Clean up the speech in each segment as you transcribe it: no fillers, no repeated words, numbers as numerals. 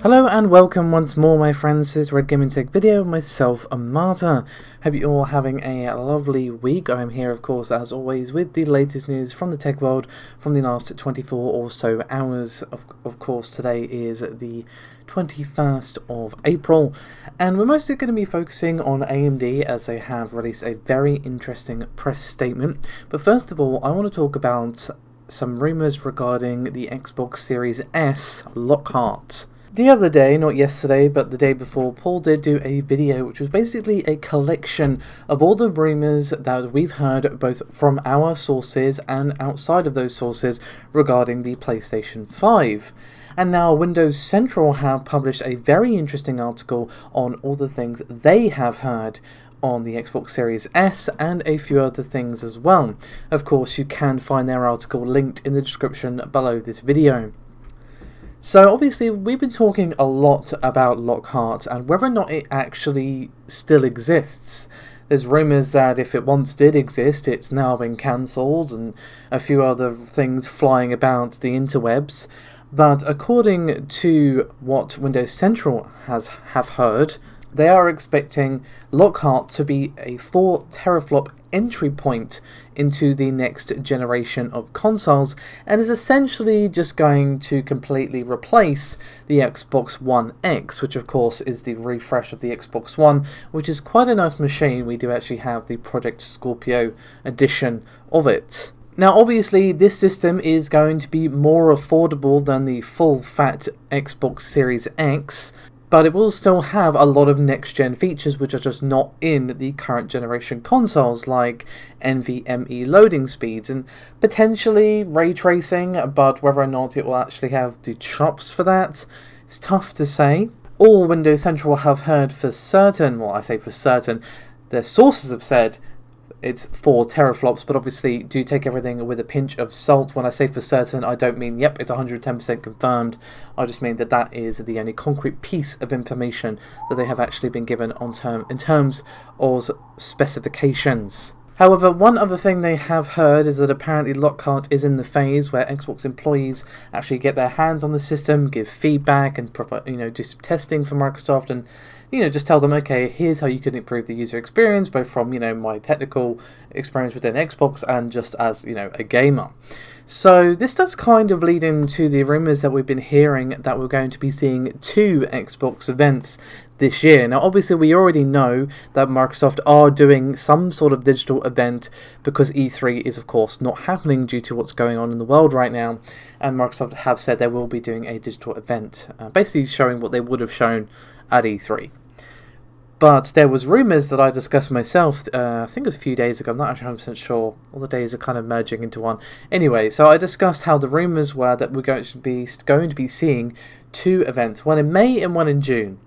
Hello and welcome once more, my friends, to this Red Gaming Tech video. Myself, Amata. Hope you're all having a lovely week. I'm here, of course, as always, with the latest news from the tech world from the last 24 or so hours. Of course, today is the 21st of April, and we're mostly going to be focusing on AMD as they have released a very interesting press statement. But first of all, I want to talk about some rumours regarding the Xbox Series S Lockhart. The other day, not yesterday, but the day before, Paul did do a video which was basically a collection of all the rumours that we've heard both from our sources and outside of those sources regarding the PlayStation 5. And now Windows Central have published a very interesting article on all the things they have heard on the Xbox Series S and a few other things as well. Of course, you can find their article linked in the description below this video. So obviously we've been talking a lot about Lockhart and whether or not it actually still exists. There's rumours that if it once did exist, it's now been cancelled, and a few other things flying about the interwebs. But according to what Windows Central have heard, they are expecting Lockhart to be a 4 teraflop entry point into the next generation of consoles, and is essentially just going to completely replace the Xbox One X, which of course is the refresh of the Xbox One, which is quite a nice machine. We do actually have the Project Scorpio edition of it. Now obviously this system is going to be more affordable than the full fat Xbox Series X, but it will still have a lot of next-gen features which are just not in the current generation consoles, like NVMe loading speeds and potentially ray tracing, but whether or not it will actually have the chops for that, it's tough to say. All Windows Central have heard for certain, well, I say for certain, their sources have said it's 4 teraflops, but obviously do take everything with a pinch of salt. When I say for certain, I don't mean, yep, it's 110% confirmed. I just mean that that is the only concrete piece of information that they have actually been given in terms of specifications. However, one other thing they have heard is that apparently Lockhart is in the phase where Xbox employees actually get their hands on the system, give feedback, and provide, do some testing for Microsoft, and just tell them, okay, here's how you can improve the user experience, both from my technical experience within Xbox and just as a gamer. So this does kind of lead into the rumours that we've been hearing that we're going to be seeing 2 Xbox events this year. Now obviously we already know that Microsoft are doing some sort of digital event because E3 is of course not happening due to what's going on in the world right now, and Microsoft have said they will be doing a digital event, basically showing what they would have shown at E3. But there was rumours that I discussed myself, I think it was a few days ago, I'm not actually 100% sure, all the days are kind of merging into one. Anyway, so I discussed how the rumours were that we're going to be seeing 2 events, one in May and one in June.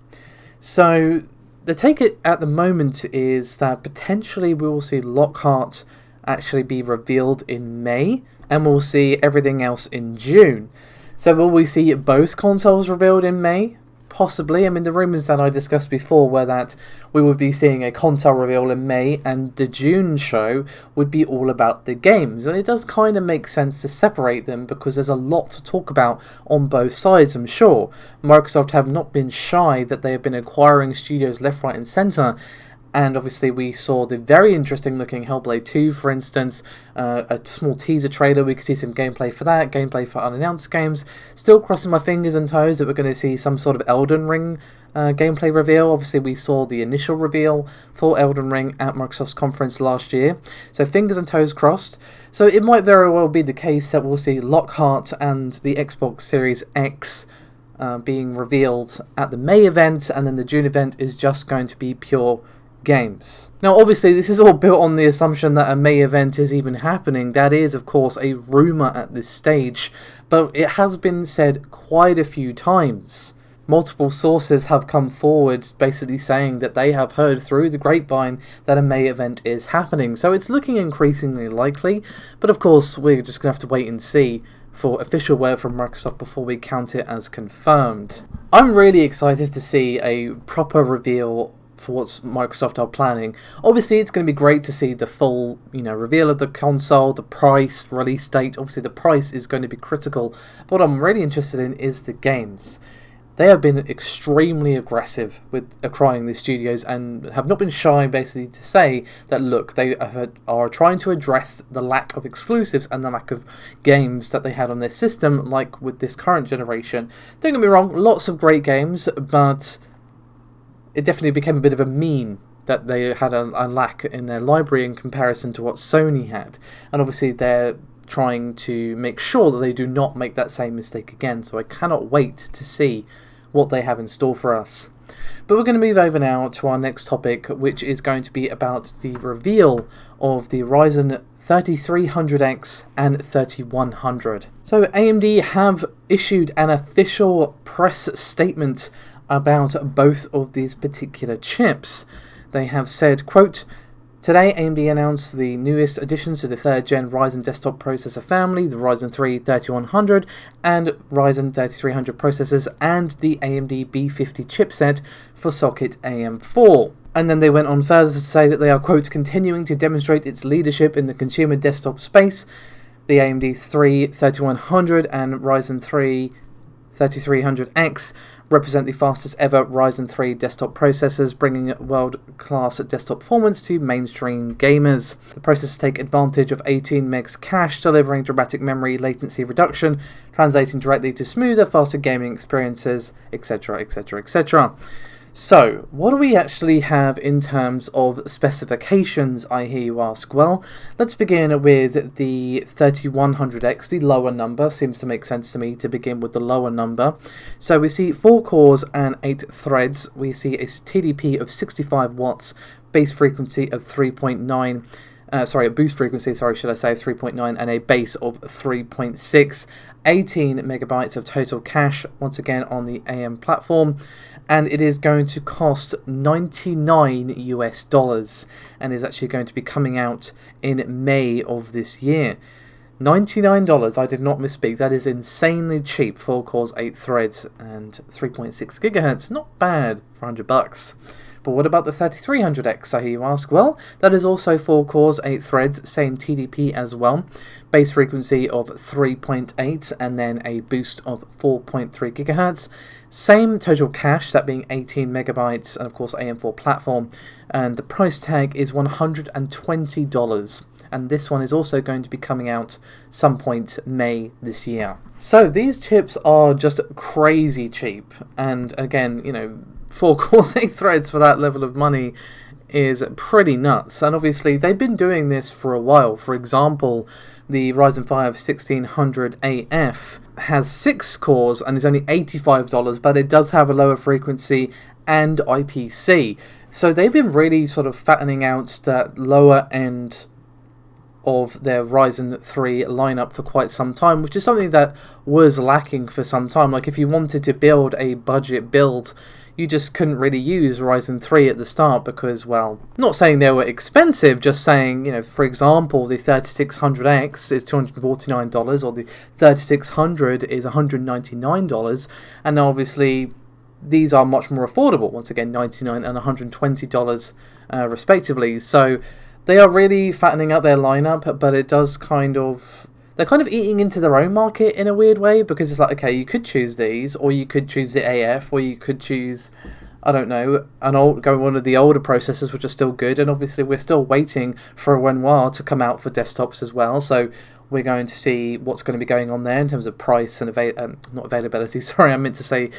So the take at the moment is that potentially we will see Lockhart actually be revealed in May, and we'll see everything else in June. So will we see both consoles revealed in May? Possibly. I mean, the rumours that I discussed before were that we would be seeing a console reveal in May and the June show would be all about the games. And it does kind of make sense to separate them because there's a lot to talk about on both sides, I'm sure. Microsoft have not been shy that they have been acquiring studios left, right and centre. And obviously we saw the very interesting looking Hellblade 2, for instance, a small teaser trailer. We could see some gameplay for that, gameplay for unannounced games. Still crossing my fingers and toes that we're going to see some sort of Elden Ring gameplay reveal. Obviously we saw the initial reveal for Elden Ring at Microsoft's conference last year, so fingers and toes crossed. So it might very well be the case that we'll see Lockhart and the Xbox Series X being revealed at the May event, and then the June event is just going to be pure games. Now obviously this is all built on the assumption that a May event is even happening. That is of course a rumour at this stage, but it has been said quite a few times. Multiple sources have come forward basically saying that they have heard through the grapevine that a May event is happening, so it's looking increasingly likely, but of course we're just going to have to wait and see for official word from Microsoft before we count it as confirmed. I'm really excited to see a proper reveal for what Microsoft are planning. Obviously it's going to be great to see the full reveal of the console, the price, release date. Obviously the price is going to be critical, but what I'm really interested in is the games. they have been extremely aggressive with acquiring these studios and have not been shy basically to say that, look, they are trying to address the lack of exclusives and the lack of games that they had on their system, like with this current generation. Don't get me wrong, lots of great games, but it definitely became a bit of a meme that they had a lack in their library in comparison to what Sony had. And obviously they're trying to make sure that they do not make that same mistake again, so I cannot wait to see what they have in store for us. But we're going to move over now to our next topic, which is going to be about the reveal of the Ryzen 3300X and 3100. So AMD have issued an official press statement about both of these particular chips. They have said, quote, "Today, AMD announced the newest additions to the 3rd gen Ryzen desktop processor family, the Ryzen 3 3100 and Ryzen 3300 processors, and the AMD B50 chipset for socket AM4. And then they went on further to say that they are, quote, "continuing to demonstrate its leadership in the consumer desktop space. The AMD 3 3100 and Ryzen 3 3300X represent the fastest ever Ryzen 3 desktop processors, bringing world-class desktop performance to mainstream gamers. The processors take advantage of 18 megs cache, delivering dramatic memory latency reduction, translating directly to smoother, faster gaming experiences, etc, etc, etc. So, what do we actually have in terms of specifications, I hear you ask? Well, let's begin with the 3100X, the lower number. Seems to make sense to me to begin with the lower number. So we see 4 cores and 8 threads. We see a TDP of 65 watts, base frequency of 3.9. A boost frequency, should I say, of 3.9, and a base of 3.6. 18 megabytes of total cache, once again on the AM platform, and it is going to cost $99 US, and is actually going to be coming out in May of this year. $99, I did not misspeak, that is insanely cheap. 4 cores, 8 threads, and 3.6 gigahertz, not bad for $100. But what about the 3300X, I hear you ask? Well, that is also 4 cores, 8 threads, same TDP as well. Base frequency of 3.8 and then a boost of 4.3 gigahertz. Same total cache, that being 18 megabytes, and of course AM4 platform. And the price tag is $120. And this one is also going to be coming out some point May this year. So these chips are just crazy cheap. And again, 4 cores, 8 threads for that level of money is pretty nuts. And obviously they've been doing this for a while. For example, the Ryzen 5 1600AF has 6 cores and is only $85, but it does have a lower frequency and IPC. So they've been really sort of fattening out that lower end of their Ryzen 3 lineup for quite some time, which is something that was lacking for some time. Like if you wanted to build a budget build, you just couldn't really use Ryzen 3 at the start because, well, not saying they were expensive, just saying, for example, the 3600X is $249 or the 3600 is $199, and obviously these are much more affordable, once again $99 and $120 respectively. So they are really fattening out their lineup, but it does they're kind of eating into their own market in a weird way, because it's like, okay, you could choose these, or you could choose the AF, or you could choose, I don't know, one of the older processors, which are still good, and obviously we're still waiting for a Renoir to come out for desktops as well, so we're going to see what's going to be going on there in terms of price and not availability, sorry, I meant to say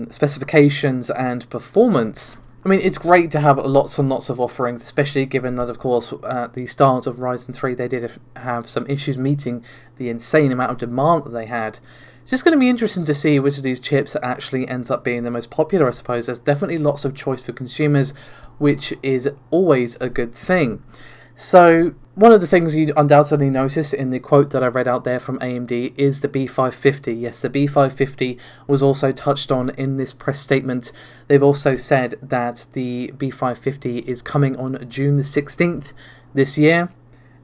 specifications and performance. I mean, it's great to have lots and lots of offerings, especially given that, of course, at the start of Ryzen 3, they did have some issues meeting the insane amount of demand that they had. It's just going to be interesting to see which of these chips actually ends up being the most popular, I suppose. There's definitely lots of choice for consumers, which is always a good thing. So one of the things you undoubtedly notice in the quote that I read out there from AMD is the B550. Yes, the B550 was also touched on in this press statement. They've also said that the B550 is coming on June the 16th this year,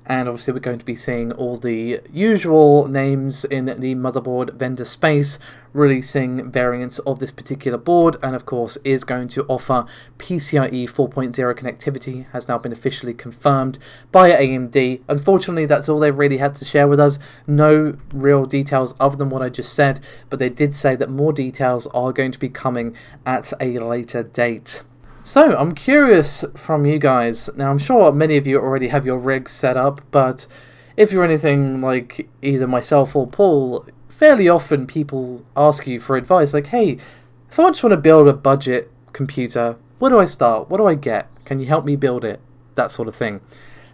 and obviously we're going to be seeing all the usual names in the motherboard vendor space releasing variants of this particular board, and of course is going to offer PCIe 4.0 connectivity, has now been officially confirmed by AMD. Unfortunately, that's all they've really had to share with us. No real details other than what I just said, but they did say that more details are going to be coming at a later date. So, I'm curious from you guys. Now, I'm sure many of you already have your rigs set up, but if you're anything like either myself or Paul, fairly often people ask you for advice, like, hey, if I just want to build a budget computer, where do I start? What do I get? Can you help me build it? That sort of thing.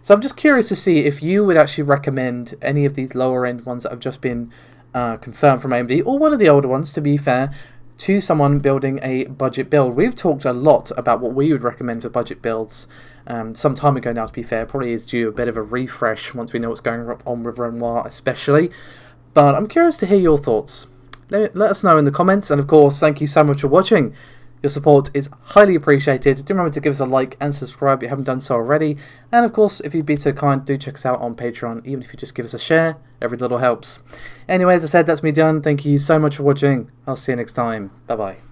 So I'm just curious to see if you would actually recommend any of these lower end ones that have just been confirmed from AMD, or one of the older ones, to be fair, to someone building a budget build. We've talked a lot about what we would recommend for budget builds some time ago now, to be fair. Probably is due a bit of a refresh once we know what's going on with Renoir especially. But I'm curious to hear your thoughts. Let us know in the comments, and of course, thank you so much for watching. Your support is highly appreciated. Do remember to give us a like and subscribe if you haven't done so already. And of course, if you'd be so kind, do check us out on Patreon. Even if you just give us a share, every little helps. Anyway, as I said, that's me done. Thank you so much for watching. I'll see you next time. Bye-bye.